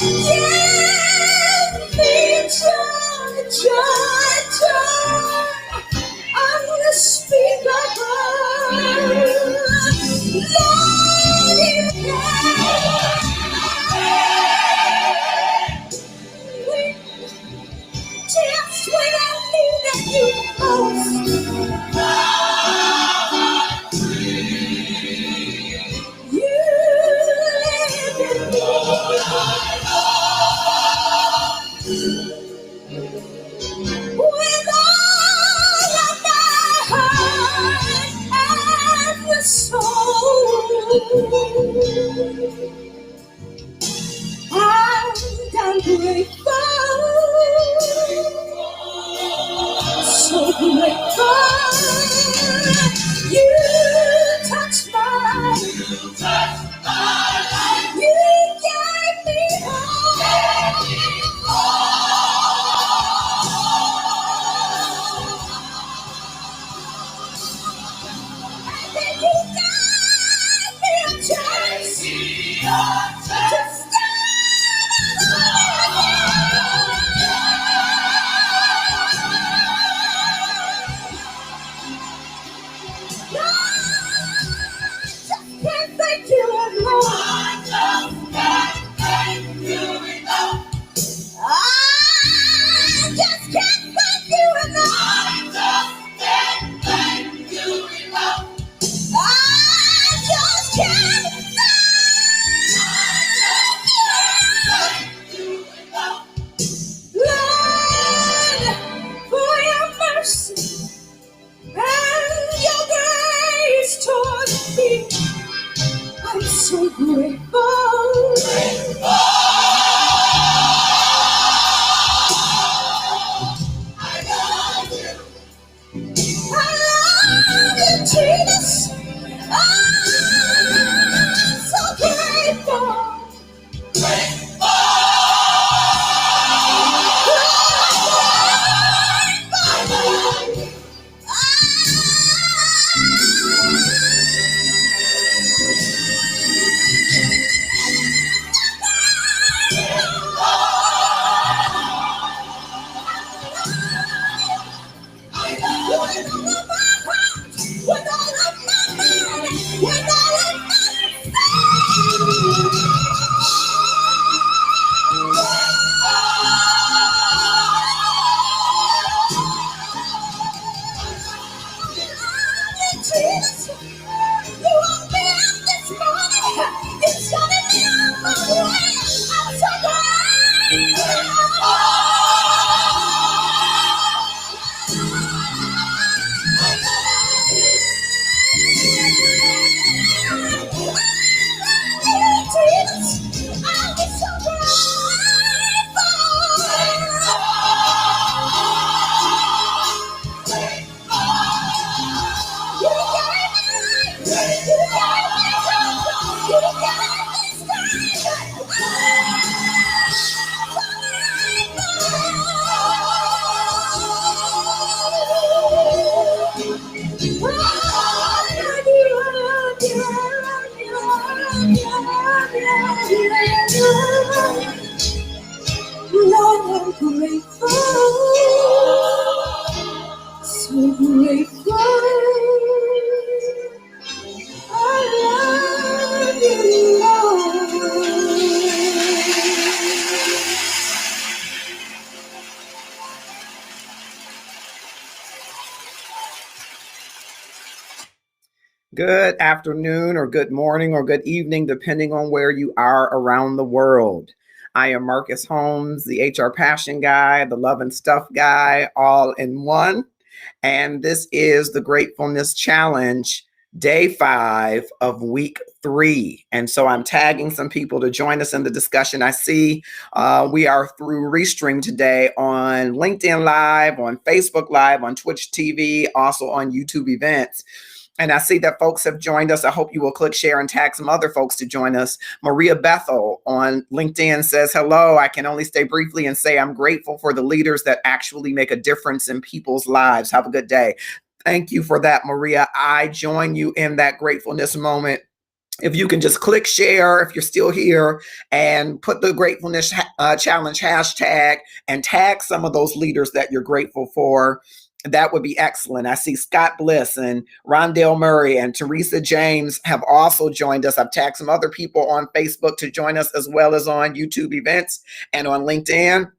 Give me joy, joy, joy. I'm gonna speak of her. Lord, you can. Just when I needed you most, you live in me with all of my heart and soul. I'm grateful, so grateful. You touched my life. You gave me hope. And then you gave me a chance to stand can't thank you enough. I just can't thank you enough. I just can't thank you enough. Lord, for your mercy and your grace toward me. I'm so grateful. I love you, Jesus. I'm so grateful. With all of my mind, with all of my Jesus, you woke me up this morning. You started me on my way. I'm so glad. Jesus, I'm so Lord, I'm grateful, so grateful. I love you, Lord. Good afternoon or good morning or good evening, depending on where you are around the world. I am Marcus Holmes, the HR Passion Guy, the Love and Stuff Guy, all in one. And this is the Gratefulness Challenge, day 5 of week 3. And so I'm tagging some people to join us in the discussion. I see we are through Restream today on LinkedIn Live, on Facebook Live, on Twitch TV, also on YouTube events. And I see that folks have joined us. I hope you will click share and tag some other folks to join us. Maria Bethel on LinkedIn says, hello, I can only stay briefly and say I'm grateful for the leaders that actually make a difference in people's lives. Have a good day. Thank you for that, Maria. I join you in that gratefulness moment. if you can just click share if you're still here and put the gratefulness challenge hashtag and tag some of those leaders that you're grateful for, that would be excellent. I see Scott Bliss and Rondell Murray and Teresa James have also joined us. I've tagged some other people on Facebook to join us, as well as on YouTube events and on LinkedIn.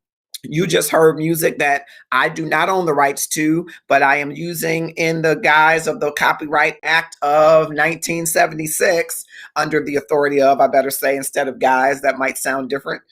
You just heard music that I do not own the rights to, but I am using in the guise of the Copyright Act of 1976 under the authority of, I better say, instead of guys, that might sound different.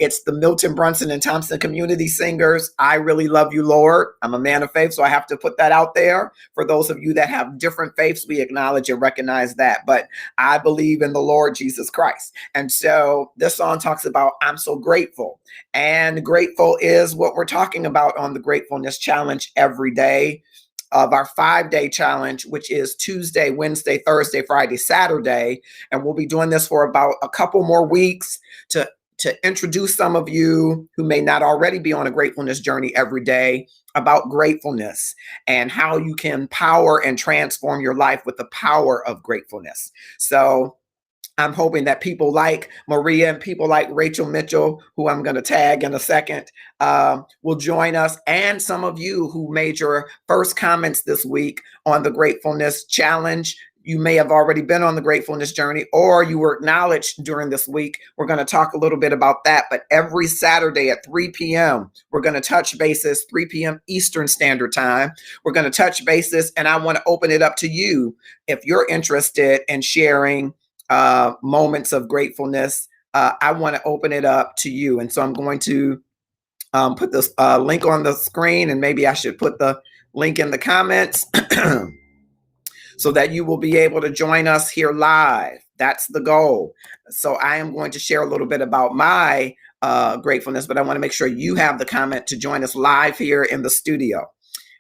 It's the Milton Brunson and Thompson Community Singers, I Really Love You, Lord. I'm a man of faith, so I have to put that out there. For those of you that have different faiths, we acknowledge and recognize that. But I believe in the Lord Jesus Christ. And so this song talks about, I'm so grateful. And grateful is what we're talking about on the Gratefulness Challenge every day of our 5-day challenge, which is Tuesday, Wednesday, Thursday, Friday, Saturday. And we'll be doing this for about a couple more weeks to introduce some of you who may not already be on a gratefulness journey every day about gratefulness and how you can power and transform your life with the power of gratefulness. So I'm hoping that people like Maria and people like Rachel Mitchell, who I'm going to tag in a second, will join us. And some of you who made your first comments this week on the Gratefulness Challenge. You may have already been on the gratefulness journey, or you were acknowledged during this week. We're going to talk a little bit about that. But every Saturday at 3 p.m., we're going to touch bases, 3 p.m. Eastern Standard Time. We're going to touch bases, and I want to open it up to you if you're interested in sharing moments of gratefulness. I want to open it up to you. And so I'm going to put this link on the screen, and maybe I should put the link in the comments so that you will be able to join us here live. That's the goal. So I am going to share a little bit about my gratefulness, but I want to make sure you have the comment to join us live here in the studio.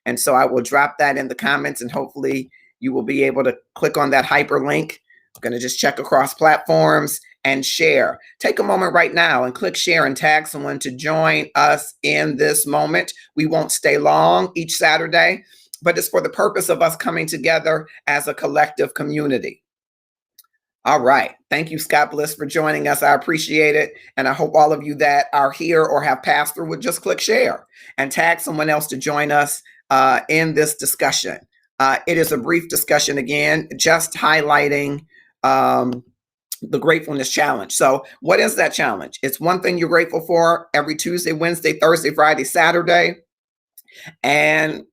And so I will drop that in the comments, and hopefully you will be able to click on that hyperlink. I'm going to just check across platforms and share. Take a moment right now and click share and tag someone to join us in this moment. We won't stay long each Saturday, but it's for the purpose of us coming together as a collective community. All right. Thank you, Scott Bliss, for joining us. I appreciate it. And I hope all of you that are here or have passed through would just click share and tag someone else to join us in this discussion. It is a brief discussion, again, just highlighting the Gratefulness Challenge. So what is that challenge? It's one thing you're grateful for every Tuesday, Wednesday, Thursday, Friday, Saturday, and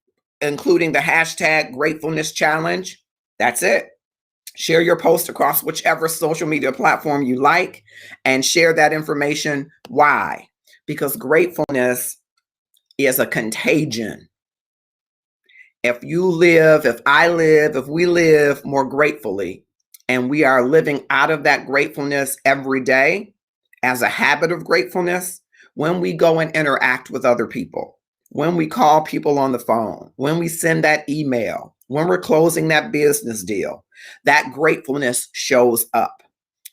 including the hashtag Gratefulness Challenge. That's it. Share your post across whichever social media platform you like and share that information. Why? Because gratefulness is a contagion. If you live, if I live, if we live more gratefully, and we are living out of that gratefulness every day as a habit of gratefulness, when we go and interact with other people, when we call people on the phone, when we send that email, when we're closing that business deal, that gratefulness shows up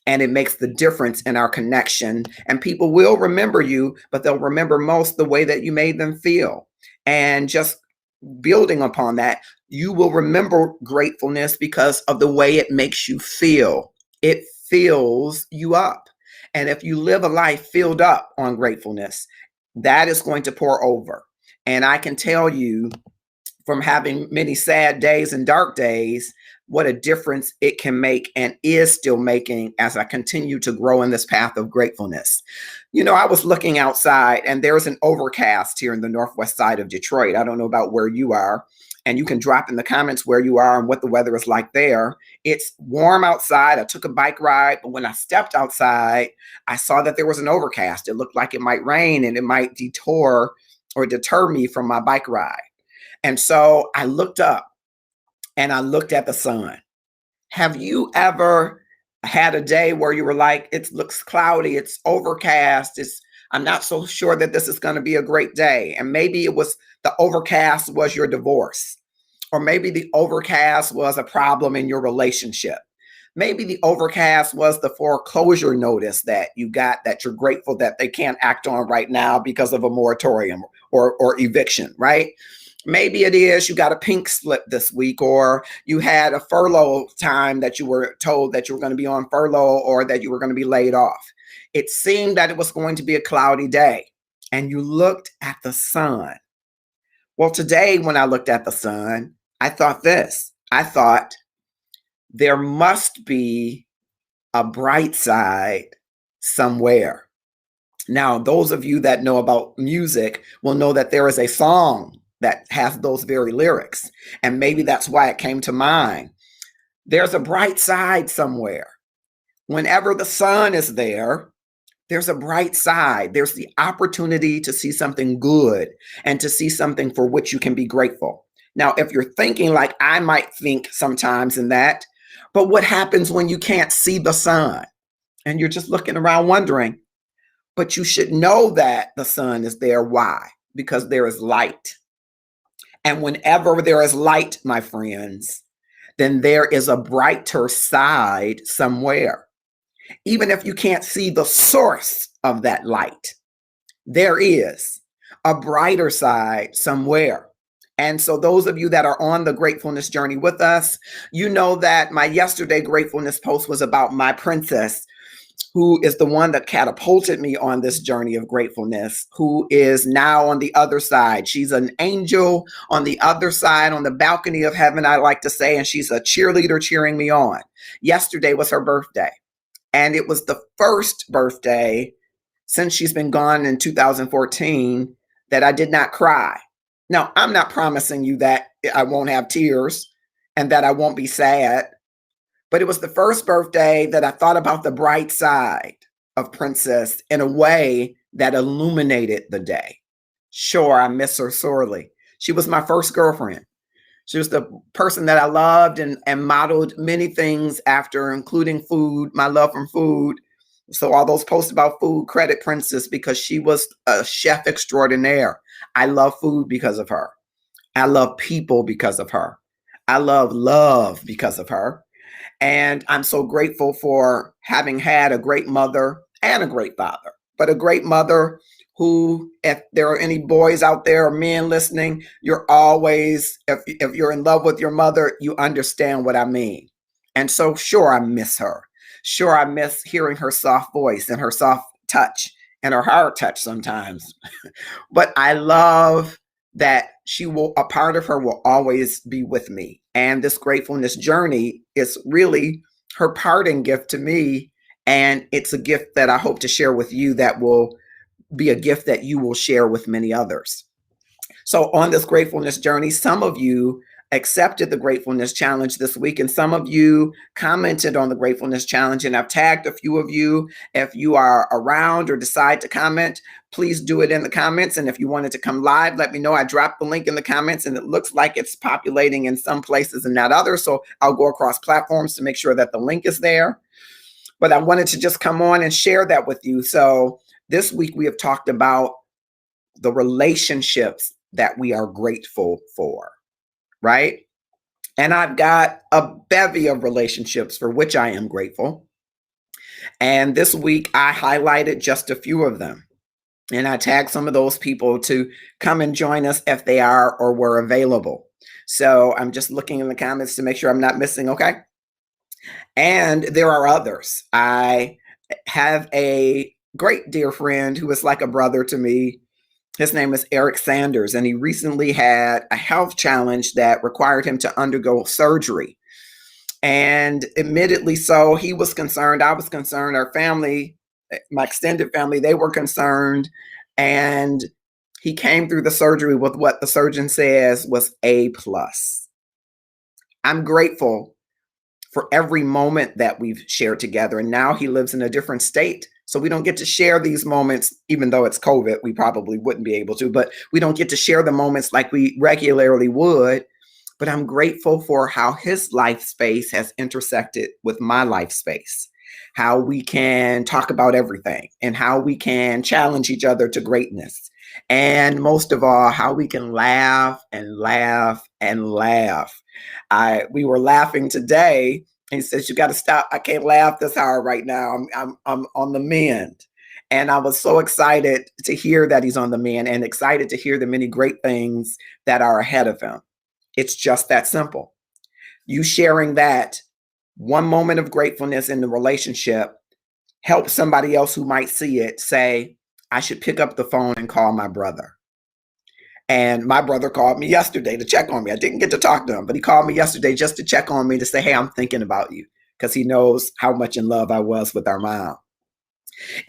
and it makes the difference in our connection. And people will remember you, but they'll remember most the way that you made them feel. And just building upon that, you will remember gratefulness because of the way it makes you feel. It fills you up. And if you live a life filled up on gratefulness, that is going to pour over. And I can tell you from having many sad days and dark days, what a difference it can make and is still making as I continue to grow in this path of gratefulness. You know, I was looking outside and there's an overcast here in the northwest side of Detroit. I don't know about where you are, and you can drop in the comments where you are and what the weather is like there. It's warm outside. I took a bike ride, but when I stepped outside, I saw that there was an overcast. It looked like it might rain and it might deter me from my bike ride. And so I looked up and I looked at the sun. Have you ever had a day where you were like, it looks cloudy, it's overcast, I'm not so sure that this is going to be a great day? And maybe it was the overcast was your divorce, or maybe the overcast was a problem in your relationship. Maybe the overcast was the foreclosure notice that you got that you're grateful that they can't act on right now because of a moratorium or eviction, right? Maybe it is you got a pink slip this week, or you had a furlough time that you were told that you were going to be on furlough or that you were going to be laid off. It seemed that it was going to be a cloudy day, and you looked at the sun. Well, today, when I looked at the sun, I thought this. I thought there must be a bright side somewhere. Now, those of you that know about music will know that there is a song that has those very lyrics, and maybe that's why it came to mind. There's a bright side somewhere. Whenever the sun is there, there's a bright side. There's the opportunity to see something good and to see something for which you can be grateful. Now, if you're thinking like I might think sometimes in that, but what happens when you can't see the sun and you're just looking around wondering, but you should know that the sun is there. Why? Because there is light. And whenever there is light, my friends, then there is a brighter side somewhere. Even if you can't see the source of that light, there is a brighter side somewhere. And so those of you that are on the gratefulness journey with us, you know that my yesterday gratefulness post was about my princess, who is the one that catapulted me on this journey of gratefulness, who is now on the other side. She's an angel on the other side, on the balcony of heaven, I like to say, and she's a cheerleader cheering me on. Yesterday was her birthday, and it was the first birthday since she's been gone in 2014 that I did not cry. Now, I'm not promising you that I won't have tears and that I won't be sad, but it was the first birthday that I thought about the bright side of Princess in a way that illuminated the day. Sure, I miss her sorely. She was my first girlfriend. She was the person that I loved and modeled many things after, including food, my love for food. So all those posts about food, credit Princess, because she was a chef extraordinaire. I love food because of her. I love people because of her. I love because of her. And I'm so grateful for having had a great mother and a great father, but a great mother who, if there are any boys out there or men listening, you're always, if you're in love with your mother, you understand what I mean. And so, sure, I miss her. Sure, I miss hearing her soft voice and her soft touch and her hard touch sometimes. But I love that a part of her will always be with me. And this gratefulness journey is really her parting gift to me. And it's a gift that I hope to share with you that will be a gift that you will share with many others. So on this gratefulness journey, some of you accepted the gratefulness challenge this week, and some of you commented on the gratefulness challenge, and I've tagged a few of you. If you are around or decide to comment, please do it in the comments. And if you wanted to come live, let me know. I dropped the link in the comments, and it looks like it's populating in some places and not others. So I'll go across platforms to make sure that the link is there. But I wanted to just come on and share that with you. So this week we have talked about the relationships that we are grateful for, right? And I've got a bevy of relationships for which I am grateful. And this week I highlighted just a few of them. And I tagged some of those people to come and join us if they are or were available. So I'm just looking in the comments to make sure I'm not missing, okay? And there are others. I have a great dear friend who is like a brother to me. His name is Eric Sanders, and he recently had a health challenge that required him to undergo surgery. And admittedly so, he was concerned, I was concerned, our family, my extended family, they were concerned. And he came through the surgery with what the surgeon says was A+. I'm grateful for every moment that we've shared together. And now he lives in a different state. So we don't get to share these moments, even though it's COVID, we probably wouldn't be able to, but we don't get to share the moments like we regularly would. But I'm grateful for how his life space has intersected with my life space, how we can talk about everything and how we can challenge each other to greatness. And most of all, how we can laugh and laugh and laugh. We were laughing today. And he says, "You got to stop. I can't laugh this hard right now. I'm on the mend." And I was so excited to hear that he's on the mend and excited to hear the many great things that are ahead of him. It's just that simple. You sharing that one moment of gratefulness in the relationship helps somebody else who might see it say, I should pick up the phone and call my brother. And my brother called me yesterday to check on me. I didn't get to talk to him, but he called me yesterday just to check on me to say, hey, I'm thinking about you, because he knows how much in love I was with our mom.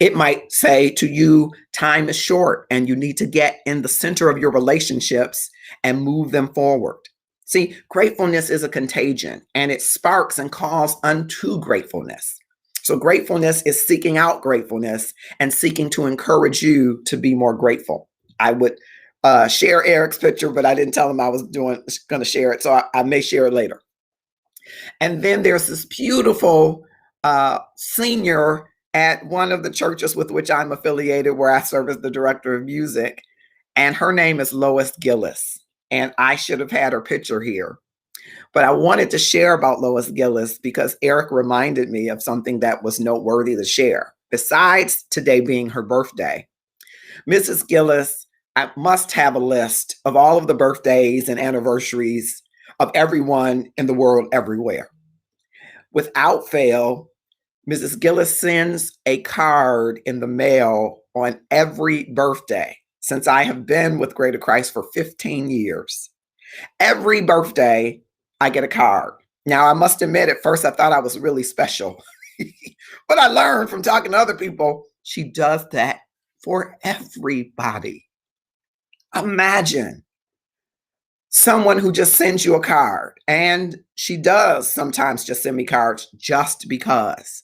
It might say to you, time is short and you need to get in the center of your relationships and move them forward. See, gratefulness is a contagion and it sparks and calls unto gratefulness. So gratefulness is seeking out gratefulness and seeking to encourage you to be more grateful. I would share Eric's picture, but I didn't tell him I was going to share it, so I may share it later. And then there's this beautiful senior at one of the churches with which I'm affiliated, where I serve as the director of music, and her name is Lois Gillis. And I should have had her picture here. But I wanted to share about Lois Gillis because Eric reminded me of something that was noteworthy to share. Besides today being her birthday, Mrs. Gillis, I must have a list of all of the birthdays and anniversaries of everyone in the world everywhere. Without fail, Mrs. Gillis sends a card in the mail on every birthday since I have been with Greater Christ for 15 years. Every birthday, I get a card. Now, I must admit, at first I thought I was really special, but I learned from talking to other people, she does that for everybody. Imagine someone who just sends you a card, and she does sometimes just send me cards just because.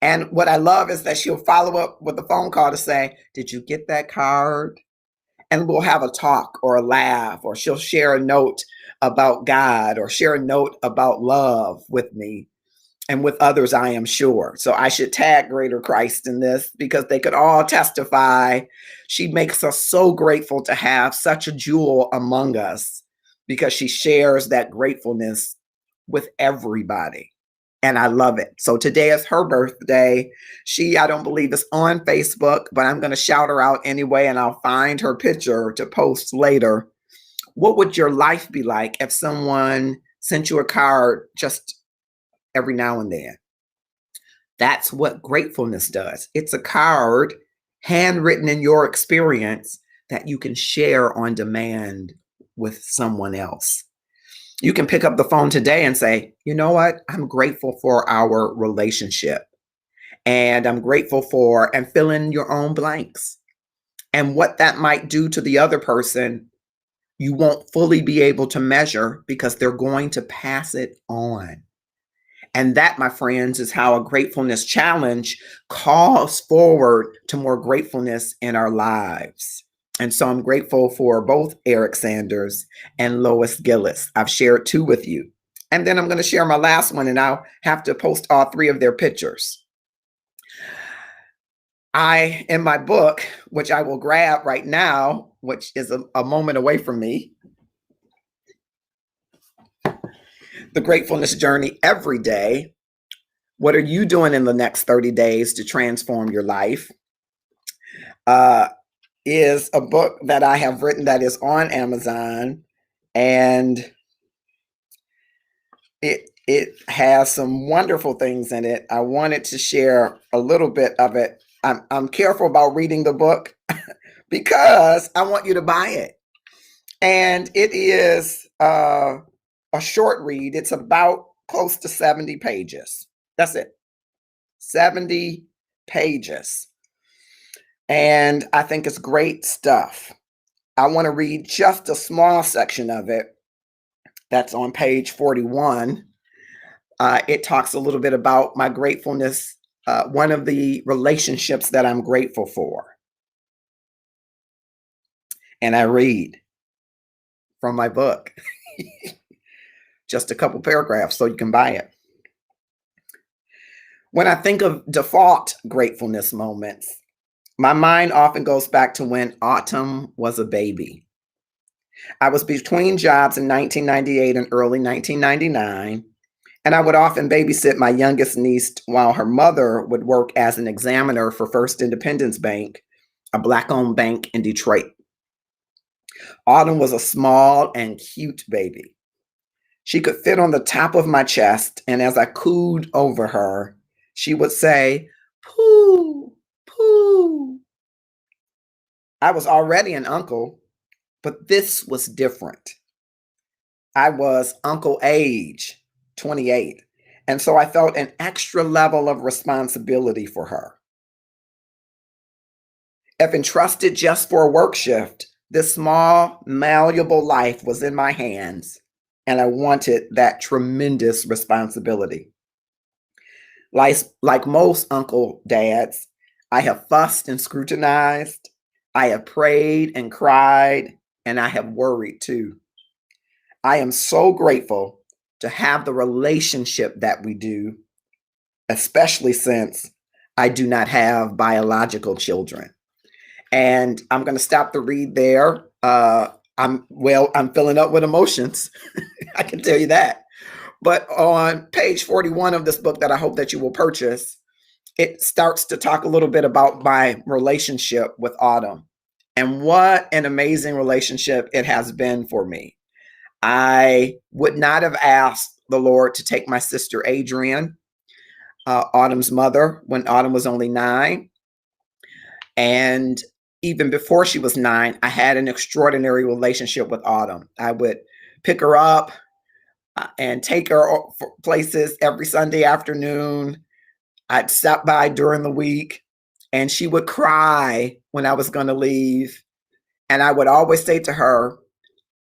And what I love is that she'll follow up with a phone call to say, did you get that card? And we'll have a talk or a laugh, or she'll share a note about God or share a note about love with me and with others, I am sure. So I should tag Greater Christ in this because they could all testify. She makes us so grateful to have such a jewel among us because she shares that gratefulness with everybody. And I love it. So today is her birthday. She, I don't believe, is on Facebook, but I'm going to shout her out anyway, and I'll find her picture to post later. What would your life be like if someone sent you a card just every now and then? That's what gratefulness does. It's a card handwritten in your experience that you can share on demand with someone else. You can pick up the phone today and say, you know what? I'm grateful for our relationship. And I'm grateful for, and fill in your own blanks. And what that might do to the other person, you won't fully be able to measure because they're going to pass it on. And that, my friends, is how a gratefulness challenge calls forward to more gratefulness in our lives. And so I'm grateful for both Eric Sanders and Lois Gillis. I've shared two with you. And then I'm going to share my last one, and I'll have to post all three of their pictures. In my book, which I will grab right now, which is a moment away from me, The Gratefulness Journey Every Day. What are you doing in the next 30 days to transform your life? Is a book that I have written that is on Amazon, and it has some wonderful things in it. I wanted to share a little bit of it. I'm careful about reading the book because I want you to buy it. And it is a short read. It's about close to 70 pages. That's it. 70 pages. And I think it's great stuff. I want to read just a small section of it that's on page 41. It talks a little bit about my gratefulness, one of the relationships that I'm grateful for. And I read from my book, just a couple paragraphs so you can buy it. When I think of default gratefulness moments, my mind often goes back to when Autumn was a baby. I was between jobs in 1998 and early 1999, And I would often babysit my youngest niece while her mother would work as an examiner for First Independence Bank, a Black-owned bank in Detroit. Autumn was a small and cute baby. She could fit on the top of my chest, and as I cooed over her, she would say, "Pooh, pooh." I was already an uncle, but this was different. I was Uncle Age, 28, and so I felt an extra level of responsibility for her. If entrusted just for a work shift, this small, malleable life was in my hands, and I wanted that tremendous responsibility. Like most uncle dads, I have fussed and scrutinized, I have prayed and cried, and I have worried too. I am so grateful to have the relationship that we do, especially since I do not have biological children. And I'm going to stop the read there. I'm filling up with emotions. I can tell you that. But on page 41 of this book that I hope that you will purchase, it starts to talk a little bit about my relationship with Autumn and what an amazing relationship it has been for me. I would not have asked the Lord to take my sister Adrian, Autumn's mother, when Autumn was only 9. And even before she was 9, I had an extraordinary relationship with Autumn. I would pick her up and take her places every Sunday afternoon. I'd stop by during the week, and she would cry when I was going to leave. And I would always say to her,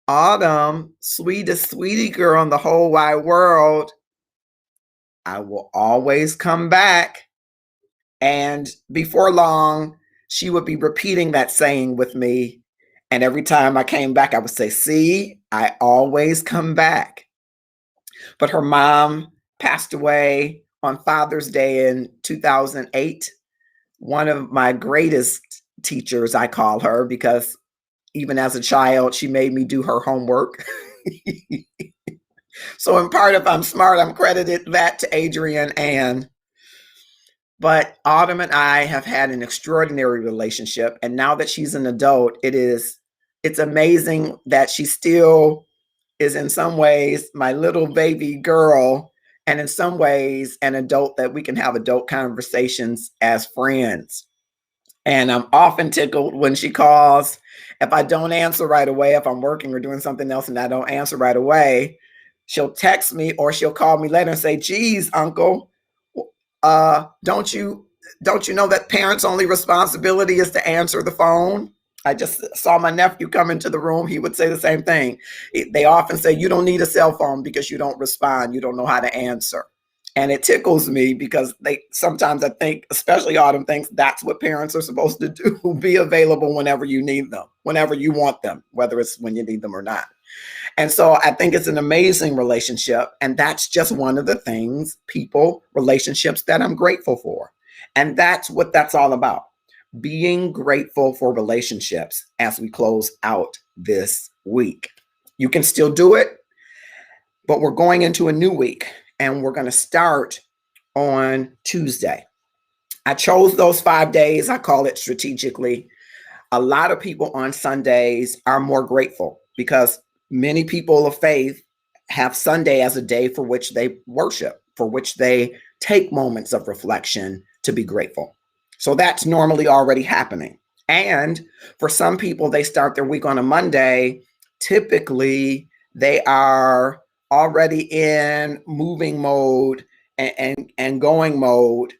"Autumn, sweetest sweetie girl in the whole wide world, I will always come back." And before long, she would be repeating that saying with me. And every time I came back, I would say, "See, I always come back." But her mom passed away on Father's Day in 2008. One of my greatest teachers, I call her, because even as a child, she made me do her homework. So in part, if I'm smart, I'm credited that to Adrian Ann. But Autumn and I have had an extraordinary relationship. And now that she's an adult, it's amazing that she still is in some ways my little baby girl, and in some ways an adult that we can have adult conversations as friends. And I'm often tickled when she calls. If I don't answer right away, if I'm working or doing something else and I don't answer right away, she'll text me or she'll call me later and say, "Geez, Uncle, don't you know that parents' only responsibility is to answer the phone?" I just saw my nephew come into the room. He would say the same thing. They often say, "You don't need a cell phone because you don't respond. You don't know how to answer." And it tickles me because sometimes I think, especially Autumn thinks that's what parents are supposed to do, be available whenever you need them, whenever you want them, whether it's when you need them or not. And so I think it's an amazing relationship. And that's just one of the things, relationships that I'm grateful for. And that's what that's all about. Being grateful for relationships as we close out this week. You can still do it, but we're going into a new week and we're going to start on Tuesday. I chose those 5 days. I call it strategically. A lot of people on Sundays are more grateful because many people of faith have Sunday as a day for which they worship, for which they take moments of reflection to be grateful. So that's normally already happening. And for some people, they start their week on a Monday. Typically, they are already in moving mode and going mode.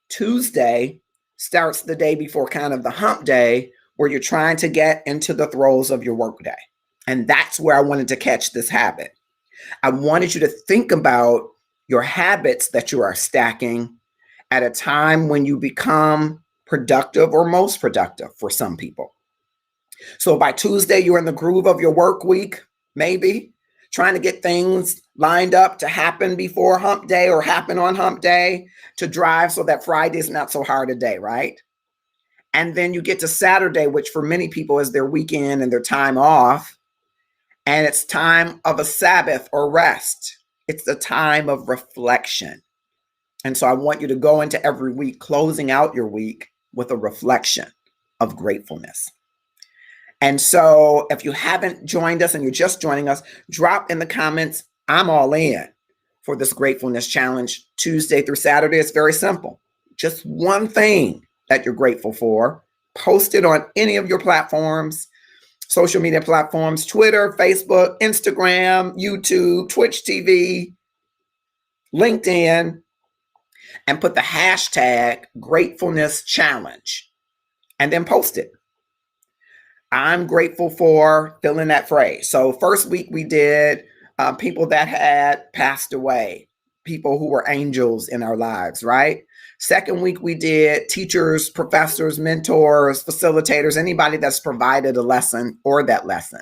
Tuesday starts the day before kind of the hump day where you're trying to get into the throes of your workday. And that's where I wanted to catch this habit. I wanted you to think about your habits that you are stacking at a time when you become productive or most productive for some people. So by Tuesday, you're in the groove of your work week, maybe trying to get things lined up to happen before hump day or happen on hump day to drive so that Friday's not so hard a day, right? And then you get to Saturday, which for many people is their weekend and their time off. And it's time of a Sabbath or rest. It's a time of reflection. And so I want you to go into every week, closing out your week with a reflection of gratefulness. And so if you haven't joined us and you're just joining us, drop in the comments, I'm all in for this gratefulness challenge Tuesday through Saturday. It's very simple. Just one thing that you're grateful for. Post it on any of your platforms, social media platforms, Twitter, Facebook, Instagram, YouTube, Twitch TV, LinkedIn, and put the hashtag gratefulness challenge and then post it. I'm grateful for fill in that phrase. So first week we did people that had passed away, people who were angels in our lives, right? Second week we did teachers, professors, mentors, facilitators, anybody that's provided a lesson or that lesson.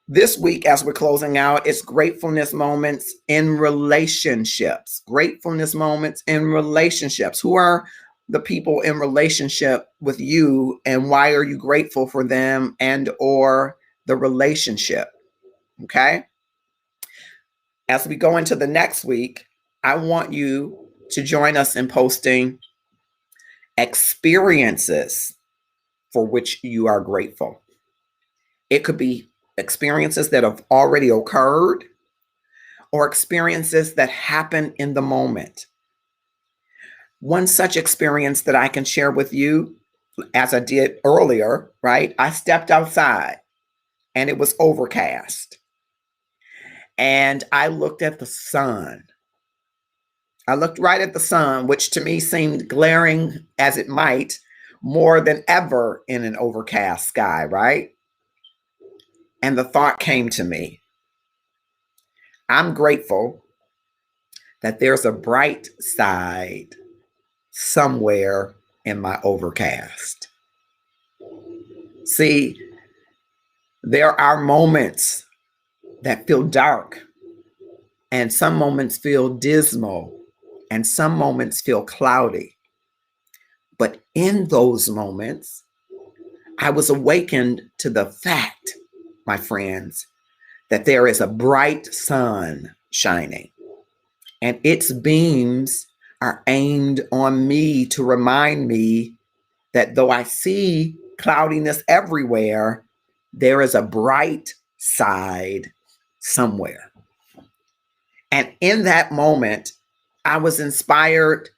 This week, as we're closing out, it's gratefulness moments in relationships. Gratefulness moments in relationships. Who are the people in relationship with you, and why are you grateful for them and or the relationship? Okay. As we go into the next week, I want you to join us in posting experiences for which you are grateful. It could be experiences that have already occurred or experiences that happen in the moment. One such experience that I can share with you, as I did earlier, right? I stepped outside and it was overcast. And I looked at the sun. I looked right at the sun, which to me seemed glaring as it might, more than ever in an overcast sky, right? And the thought came to me, I'm grateful that there's a bright side somewhere in my overcast. See, there are moments that feel dark, and some moments feel dismal, and some moments feel cloudy. But in those moments, I was awakened to the fact, my friends, that there is a bright sun shining, and its beams are aimed on me to remind me that though I see cloudiness everywhere, there is a bright side somewhere. And in that moment, I was inspired.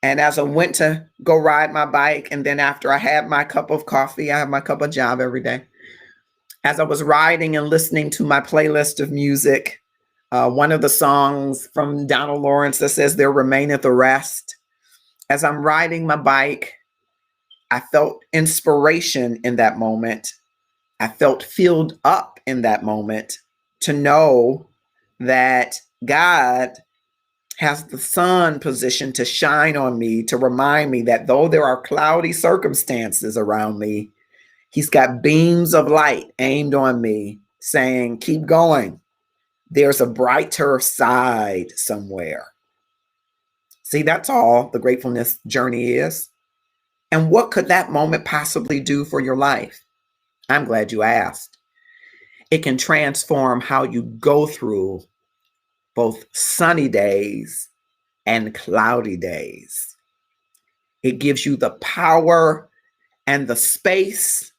And as I went to go ride my bike, and then after I had my cup of coffee, I have my cup of job every day. As I was riding and listening to my playlist of music, one of the songs from Donald Lawrence that says, "There remaineth a rest." As I'm riding my bike, I felt inspiration in that moment. I felt filled up in that moment to know that God has the sun positioned to shine on me, to remind me that though there are cloudy circumstances around me, He's got beams of light aimed on me saying, keep going. There's a brighter side somewhere. See, that's all the gratefulness journey is. And what could that moment possibly do for your life? I'm glad you asked. It can transform how you go through both sunny days and cloudy days. It gives you the power and the space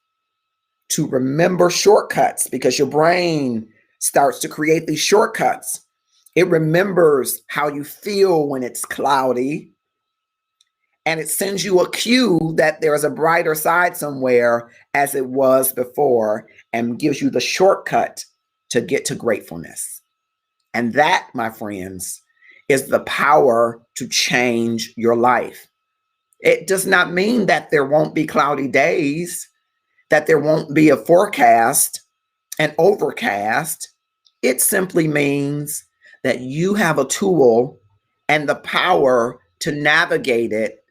to remember shortcuts, because your brain starts to create these shortcuts. It remembers how you feel when it's cloudy, and it sends you a cue that there is a brighter side somewhere as it was before, and gives you the shortcut to get to gratefulness. And that, my friends, is the power to change your life. It does not mean that there won't be cloudy days, that there won't be a forecast, an overcast. It simply means that you have a tool and the power to navigate it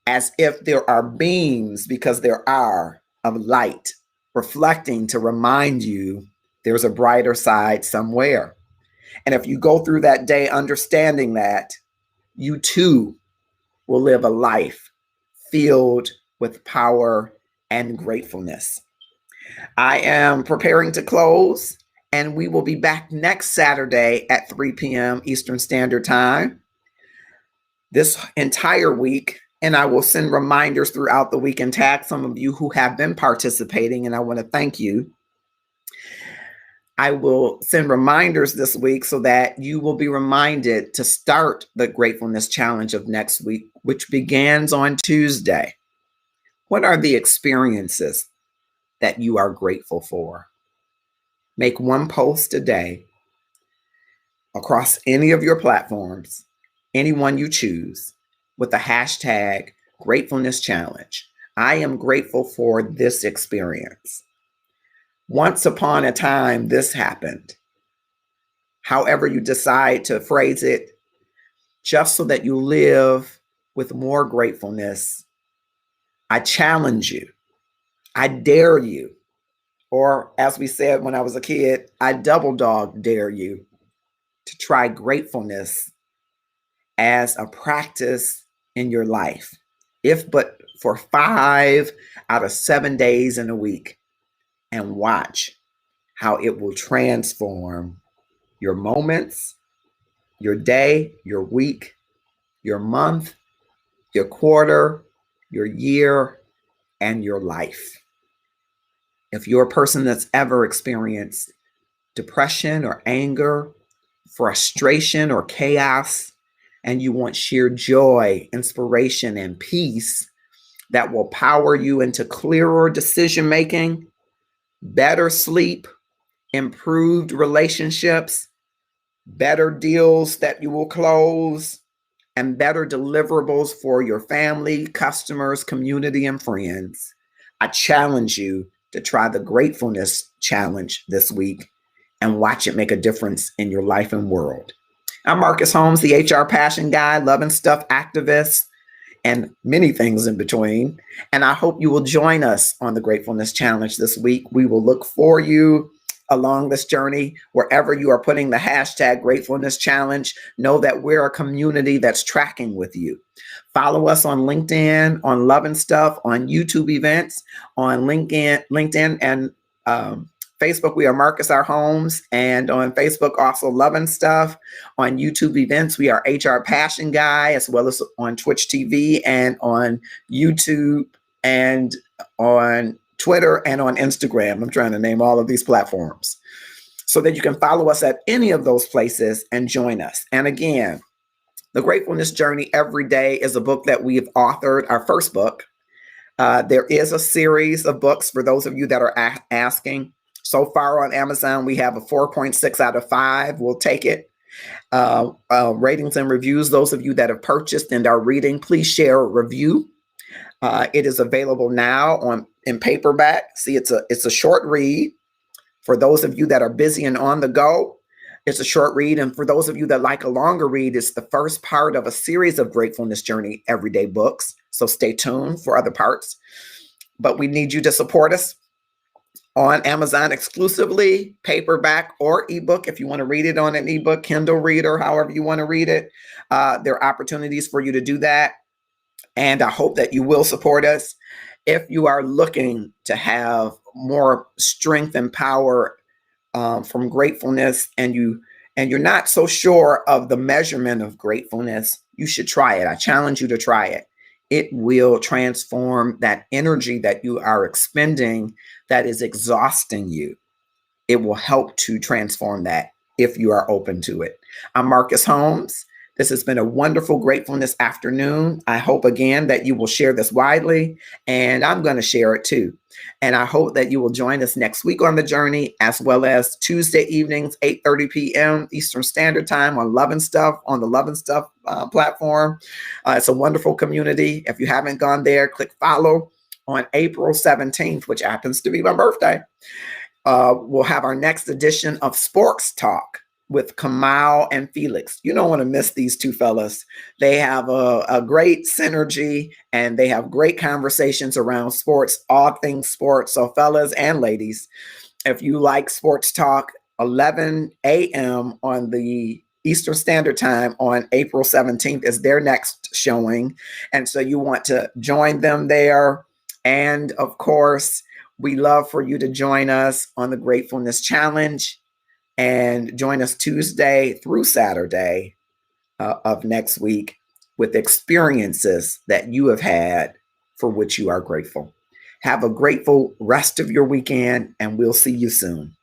as if there are beams, because there are, of light reflecting to remind you there's a brighter side somewhere. And if you go through that day understanding that, you too will live a life filled with power and gratefulness. I am preparing to close, And we will be back next Saturday at 3 p.m. Eastern Standard Time this entire week. And I will send reminders throughout the week and tag some of you who have been participating. And I want to thank you. I will send reminders this week so that you will be reminded to start the Gratefulness Challenge of next week, which begins on Tuesday. What are the experiences that you are grateful for? Make one post a day across any of your platforms, any one you choose, with the hashtag Gratefulness Challenge. I am grateful for this experience. Once upon a time, this happened. However you decide to phrase it, just so that you live with more gratefulness, I challenge you. I dare you. Or as we said when I was a kid, I double dog dare you to try gratefulness as a practice in your life, if but for 5 out of 7 days in a week, and watch how it will transform your moments, your day, your week, your month, your quarter, your year, and your life. If you're a person that's ever experienced depression or anger, frustration or chaos, and you want sheer joy, inspiration, and peace that will power you into clearer decision making, better sleep, improved relationships, better deals that you will close, and better deliverables for your family, customers, community, and friends, I challenge you to try the Gratefulness Challenge this week and watch it make a difference in your life and world. I'm Marcus Holmes, the HR Passion Guy, love and stuff activist, and many things in between. And I hope you will join us on the Gratefulness Challenge this week. We will look for you along this journey. Wherever you are putting the hashtag Gratefulness Challenge, know that we're a community that's tracking with you. Follow us on LinkedIn, on Love and Stuff, on YouTube events, on LinkedIn and Facebook, we are Marcus R. Holmes, and on Facebook, also Love and Stuff. On YouTube events, we are HR Passion Guy, as well as on Twitch TV and on YouTube and on Twitter and on Instagram. I'm trying to name all of these platforms so that you can follow us at any of those places and join us. And again, The Gratefulness Journey Every Day is a book that we've authored, our first book. There is a series of books for those of you that are asking. So far on Amazon, we have a 4.6 out of 5. We'll take it. Ratings and reviews, those of you that have purchased and are reading, please share a review. It is available now in paperback. See, it's a short read. For those of you that are busy and on the go, it's a short read. And for those of you that like a longer read, it's the first part of a series of Gratefulness Journey Everyday books. So stay tuned for other parts. But we need you to support us on Amazon exclusively, paperback or ebook. If you want to read it on an ebook, Kindle reader, however you want to read it, there are opportunities for you to do that. And I hope that you will support us. If you are looking to have more strength and power from gratefulness, and you're not so sure of the measurement of gratefulness, you should try it. I challenge you to try it. It will transform that energy that you are expending that is exhausting you. It will help to transform that if you are open to it. I'm Marcus Holmes. This has been a wonderful Gratefulness afternoon. I hope again that you will share this widely, and I'm going to share it too. And I hope that you will join us next week on the journey, as well as Tuesday evenings, 8:30 p.m. Eastern Standard Time on Love and Stuff, on the Love and Stuff platform. It's a wonderful community. If you haven't gone there, click follow. On April 17th, which happens to be my birthday, we'll have our next edition of Sports Talk with Kamal and Felix. You don't want to miss these two fellas. They have a great synergy, and they have great conversations around sports, all things sports. So fellas and ladies, if you like Sports Talk, 11 a.m. on the Eastern Standard Time on April 17th is their next showing. And so you want to join them there. And of course, we love for you to join us on the Gratefulness Challenge. And join us Tuesday through Saturday of next week with experiences that you have had for which you are grateful. Have a grateful rest of your weekend, and we'll see you soon.